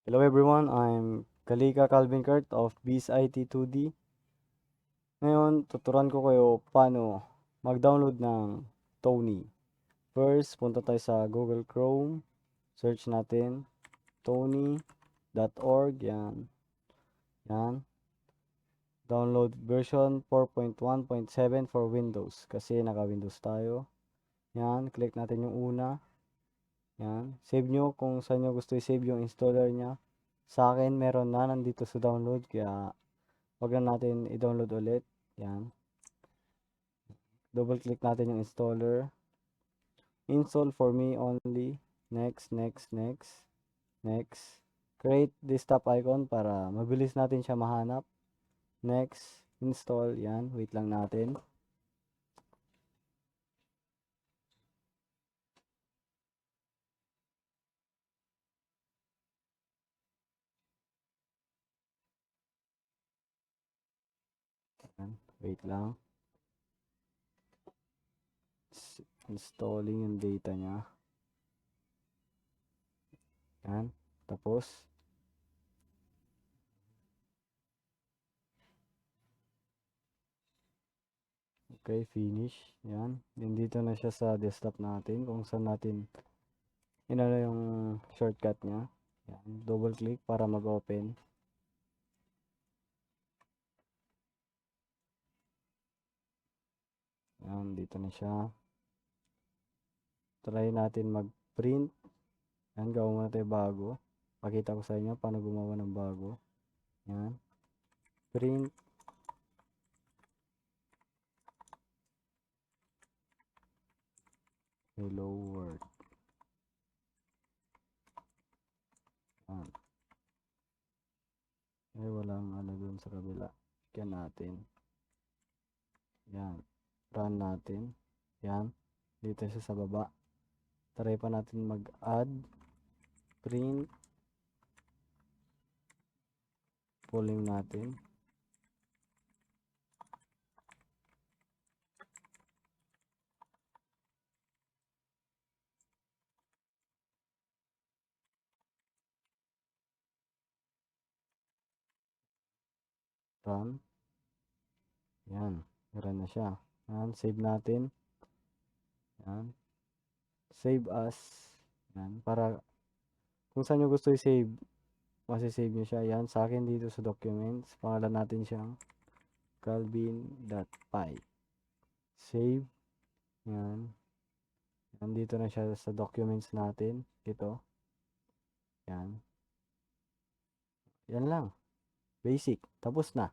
Hello everyone, I'm Kalika Calvin Kurt of BizIT 2D. Ngayon, tuturuan ko kayo paano mag-download ng Tony. First, punta tayo sa Google Chrome. Search natin tony.org. Yan. Yan. Download version 4.1.7 for Windows kasi naka-Windows tayo. Yan. Click natin yung una. Yan. Save nyo kung saan nyo gusto i-save yung installer nya. Sa akin, meron na nandito sa download kaya wag na natin i-download ulit. Yan. Double click natin yung installer. Install for me only. Next, next, next. Next. Create desktop icon para mabilis natin siya mahanap. Next. Install. Yan. Wait lang natin. Yan. Wait lang. Installing yung data niya. Yan. Tapos. Okay, finish. Yan. Nandito na siya sa desktop natin kung saan natin inano yung shortcut niya. Yan. Double click para mag-open. Yan. Dito na siya. Try natin mag-print. Yan. Gawa muna tayo bago. Pakita ko sa inyo paano gumawa ng bago. Yan. Print. Hello world. Yan. Walang ano dun sa kabila. Yan natin. Yan. Run natin. Yan. Dito siya sa baba. Try pa natin mag-add. Print. Pulling natin. Run. Yan. Run na siya. Yan. Save natin. Yan. Save as. Yan. Para kung saan nyo gusto i-save, masisave nyo siya. Yan. Sa akin dito sa documents. Pangalan natin siyang calvin.py. Save. Yan. Nandito na siya sa documents natin. Ito. Yan. Yan lang. Basic. Tapos na.